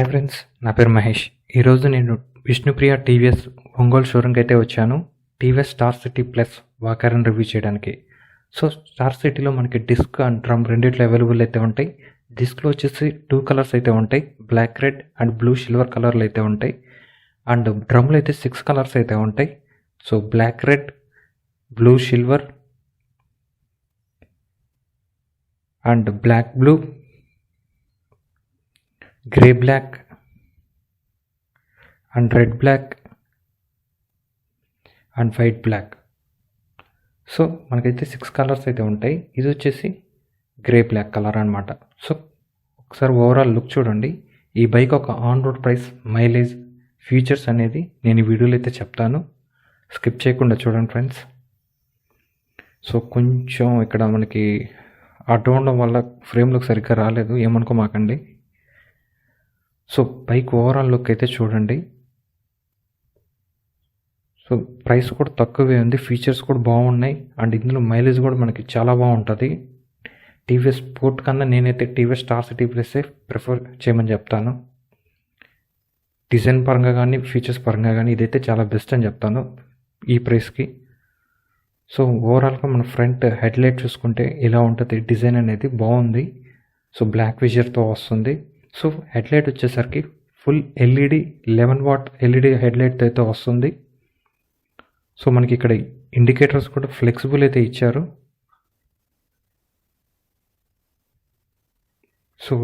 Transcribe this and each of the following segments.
Hi friends, నా పేరు మహేష్. ఈరోజు నేను విష్ణుప్రియ టీవీఎస్ ఒంగోలు షోరూమ్కి అయితే వచ్చాను. టీవీఎస్ స్టార్ సిటీ ప్లస్ వాకర్ని రివ్యూ చేయడానికి. సో స్టార్ సిటీలో మనకి డిస్క్ అండ్ డ్రమ్ రెండిట్లో అవైలబుల్ అయితే ఉంటాయి. డిస్క్లో వచ్చేసి 2 కలర్స్ అయితే ఉంటాయి, black red and blue silver కలర్లు అయితే ఉంటాయి. అండ్ డ్రమ్లో అయితే 6 కలర్స్ అయితే ఉంటాయి. So black red, blue silver and black blue, grey black and red black and white black. So మనకైతే 6 కలర్స్ అయితే ఉంటాయి. ఇది వచ్చేసి గ్రే బ్లాక్ కలర్ అనమాట. సో ఒకసారి ఓవరాల్ లుక్ చూడండి. ఈ బైక్ ఒక on road price, mileage, features అనేది నేను ఈ వీడియోలో అయితే చెప్తాను. స్కిప్ చేయకుండా చూడండి ఫ్రెండ్స్. సో కొంచెం ఇక్కడ మనకి అడ్డు ఉండడం వల్ల ఫ్రేమ్లోకి సరిగ్గా రాలేదు, ఏమనుకోమాకండి. సో బైక్ ఓవరాల్ లుక్ అయితే చూడండి. సో ప్రైస్ కూడా తక్కువే ఉంది, ఫీచర్స్ కూడా బాగున్నాయి. అండ్ ఇందులో మైలేజ్ కూడా మనకి చాలా బాగుంటుంది. టీవీఎస్ స్పోర్ట్ కన్నా నేనైతే టీవీఎస్ స్టార్ సిటీ ప్లస్సే ప్రిఫర్ చేయమని చెప్తాను. డిజైన్ పరంగా కానీ ఫీచర్స్ పరంగా కానీ ఇదైతే చాలా బెస్ట్ అని చెప్తాను ఈ ప్రైస్కి. సో ఓవరాల్గా మన ఫ్రంట్ హెడ్లైట్ చూసుకుంటే ఇలా ఉంటుంది. డిజైన్ అనేది బాగుంది. సో బ్లాక్ విజర్తో వస్తుంది. సో హెడ్లైట్ వచ్చేసరికి ఫుల్ ఎల్ఈడి 11 వాట్ ఎల్ఈడి హెడ్లైట్తో అయితే వస్తుంది. సో మనకి ఇక్కడ ఇండికేటర్స్ కూడా ఫ్లెక్సిబుల్ అయితే ఇచ్చారు. సో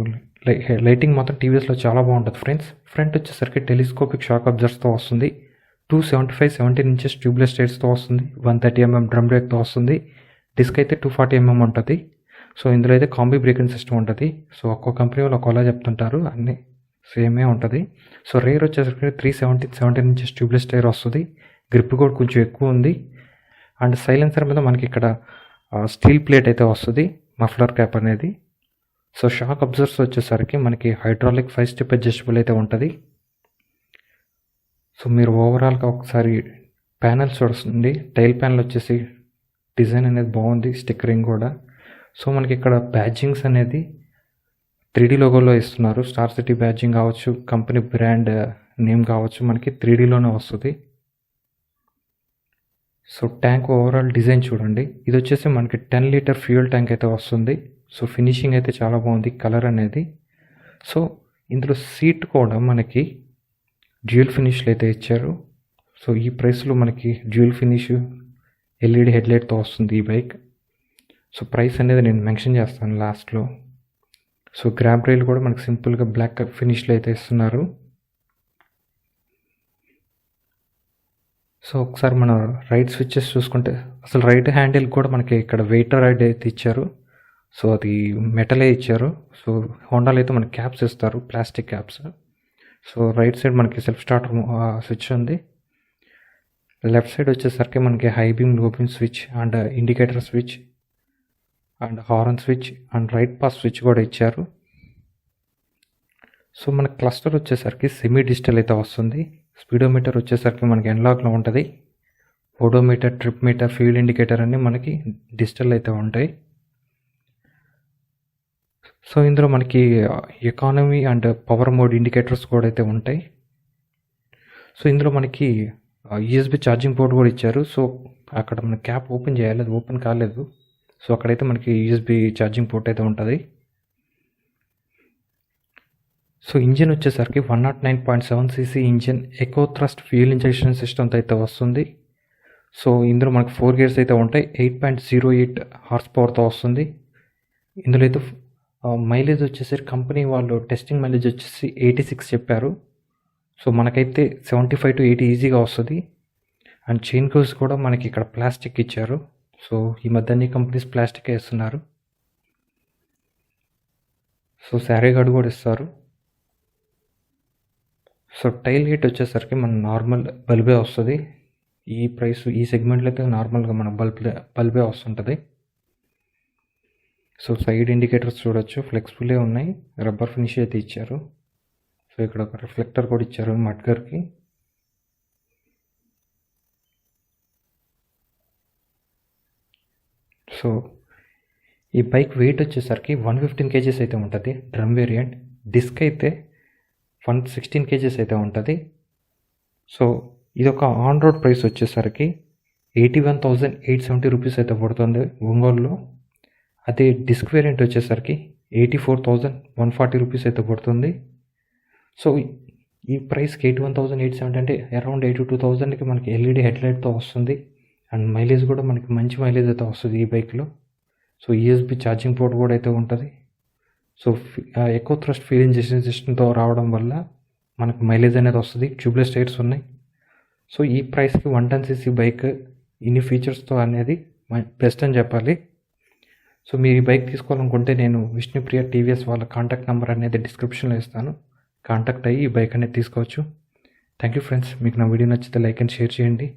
లైటింగ్ మాత్రం టీవీఎస్లో చాలా బాగుంటుంది ఫ్రెండ్స్. ఫ్రంట్ వచ్చేసరికి టెలిస్కోపిక్ షాక్ అబ్జర్వర్స్తో వస్తుంది. 275/17 ఇంచెస్ ట్యూబ్లెస్ టైర్స్తో వస్తుంది. 130mm డ్రమ్ బ్రేక్తో వస్తుంది. డిస్క్ అయితే 240mm ఉంటుంది. సో ఇందులో అయితే కాంబీ బ్రేకింగ్ సిస్టమ్ ఉంటుంది. సో ఒక్కో కంపెనీ వాళ్ళు ఒక్కోలా చెప్తుంటారు, అన్నీ సేమే ఉంటుంది. సో రేర్ వచ్చేసరికి 317 ఇంచెస్ ట్యూబ్లెస్ టైర్ వస్తుంది. గ్రిప్ కూడా కొంచెం ఎక్కువ ఉంది. అండ్ సైలెన్సర్ మీద మనకి ఇక్కడ స్టీల్ ప్లేట్ అయితే వస్తుంది, మఫ్లర్ క్యాప్ అనేది. సో షాక్ అబ్జర్వర్స్ వచ్చేసరికి మనకి హైడ్రాలిక్ 5 స్టెప్ అడ్జస్టబుల్ అయితే ఉంటుంది. సో మీరు ఓవరాల్గా ఒకసారి ప్యానెల్స్ చూస్తుంది. టైల్ ప్యానెల్ వచ్చేసి డిజైన్ అనేది బాగుంది, స్టిక్కరింగ్ కూడా. సో మనకి ఇక్కడ బ్యాడ్జింగ్స్ అనేది 3D లోగోలో ఇస్తున్నారు. స్టార్ సిటీ బ్యాడ్జింగ్ కావచ్చు, కంపెనీ బ్రాండ్ నేమ్ కావచ్చు, మనకి 3Dలోనే వస్తుంది. సో ట్యాంక్ ఓవరాల్ డిజైన్ చూడండి. ఇది వచ్చేసి మనకి 10 లీటర్ ఫ్యూయల్ ట్యాంక్ అయితే వస్తుంది. సో ఫినిషింగ్ అయితే చాలా బాగుంది, కలర్ అనేది. సో ఇందులో సీట్ కూడా మనకి డ్యూయల్ ఫినిష్లు అయితే ఇచ్చారు. సో ఈ ప్రైస్లో మనకి డ్యూయల్ ఫినిష్ ఎల్ఈడి హెడ్లైట్తో వస్తుంది ఈ బైక్. సో ప్రైస్ అనేది నేను మెన్షన్ చేస్తాను లాస్ట్లో. సో గ్రాబ్ రైల్ కూడా మనకి సింపుల్గా బ్లాక్ ఫినిష్లో అయితే ఇస్తున్నారు. సో ఒకసారి మన రైట్ స్విచ్చెస్ చూసుకుంటే అసలు రైట్ హ్యాండిల్ కూడా మనకి ఇక్కడ వెయిటర్ రైడ్ అయితే ఇచ్చారు. సో అది మెటలే ఇచ్చారు. సో హోండాలో అయితే మనకి క్యాప్స్ ఇస్తారు, plastic caps. So right side మనకి సెల్ఫ్ స్టార్టర్ స్విచ్ ఉంది. లెఫ్ట్ సైడ్ వచ్చేసరికి మనకి హై బీమ్, లో beam switch and indicator switch and horn switch and right pass switch కూడా ఇచ్చారు. సో మన క్లస్టర్ వచ్చేసరికి సెమీ డిజిటల్ అయితే వస్తుంది. స్పీడోమీటర్ వచ్చేసరికి మనకి ఎన్లాక్లో ఉంటుంది. Odometer, trip meter, fuel indicator అన్నీ మనకి డిజిటల్ అయితే ఉంటాయి. సో ఇందులో మనకి economy and power mode indicators కూడా అయితే ఉంటాయి. సో ఇందులో మనకి యూఎస్బి ఛార్జింగ్ పోర్ట్ కూడా ఇచ్చారు. సో అక్కడ మన క్యాప్ ఓపెన్ చేయాలి, అది ఓపెన్ కాలేదు. సో అక్కడైతే మనకి యూఎస్బి ఛార్జింగ్ పోర్ట్ అయితే ఉంటుంది. సో ఇంజిన్ వచ్చేసరికి 109.7cc engine, eco thrust fuel injection సిస్టమ్తో అయితే వస్తుంది. సో ఇందులో మనకి 4 గేర్స్ అయితే ఉంటాయి. 8.08 హార్స్ పవర్తో వస్తుంది. ఇందులో అయితే మైలేజ్ వచ్చేసరికి కంపెనీ వాళ్ళు టెస్టింగ్ మైలేజ్ వచ్చేసి 86 చెప్పారు. సో మనకైతే 75 to 80 ఈజీగా వస్తుంది. అండ్ చైన్ కోర్స్ కూడా మనకి ఇక్కడ ప్లాస్టిక్ ఇచ్చారు. సో ఈ మధ్య అన్ని కంపెనీస్ ప్లాస్టిక్ వేస్తున్నారు. సో శారీ గార్డ్ కూడా ఇస్తారు. సో టైల్ హీట్ వచ్చేసరికి మన నార్మల్ బల్బే వస్తుంది. ఈ ప్రైస్ ఈ సెగ్మెంట్లో అయితే నార్మల్గా మన బల్బే వస్తుంటుంది. సో సైడ్ ఇండికేటర్స్ చూడొచ్చు, ఫ్లెక్సిబుల్లే ఉన్నాయి, రబ్బర్ ఫినిష్ అయితే ఇచ్చారు. సో ఇక్కడ ఒక రిఫ్లెక్టర్ కూడా ఇచ్చారు మడ్గర్కి. సో ఈ బైక్ వెయిట్ వచ్చేసరికి 115 kgs అయితే ఉంటుంది. Drum variant. డిస్క్ అయితే 116 కేజెస్ అయితే ఉంటుంది. సో ఇది ఒక ఆన్ రోడ్ ప్రైస్ వచ్చేసరికి 81,870 రూపీస్ అయితే పడుతుంది ఒంగోలులో. అదే డిస్క్ వేరియంట్ వచ్చేసరికి 84,140 రూపీస్ అయితే పడుతుంది. సో ఈ ప్రైస్కి 81,870 అంటే అరౌండ్ 82,000కి మనకి ఎల్ఈడి హెడ్లైట్తో వస్తుంది. అండ్ మైలేజ్ కూడా మనకి మంచి మైలేజ్ అయితే వస్తుంది ఈ బైక్లో. సో యూఎస్బి ఛార్జింగ్ పోర్ట్ కూడా అయితే ఉంటుంది. సో ఎక్కువ థ్రస్ట్ ఫ్యూయల్ ఇంజెక్షన్ సిస్టమ్తో రావడం వల్ల మనకు మైలేజ్ అనేది వస్తుంది. ట్యూబ్లెస్ టైర్స్ ఉన్నాయి. సో ఈ ప్రైస్కి 110cc బైక్ ఇన్ని ఫీచర్స్తో అనేది బెస్ట్ అని చెప్పాలి. సో మీరు ఈ బైక్ తీసుకోవాలనుకుంటే నేను విష్ణుప్రియ టీవీఎస్ వాళ్ళ కాంటాక్ట్ నెంబర్ అనేది డిస్క్రిప్షన్లో ఇస్తాను. కాంటాక్ట్ అయ్యి ఈ బైక్ అనేది తీసుకోవచ్చు. Thank you friends. మీకు నా వీడియో నచ్చితే లైక్ అండ్ షేర్ చేయండి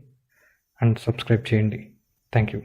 అండ్ సబ్స్క్రైబ్ చేయండి. Thank you.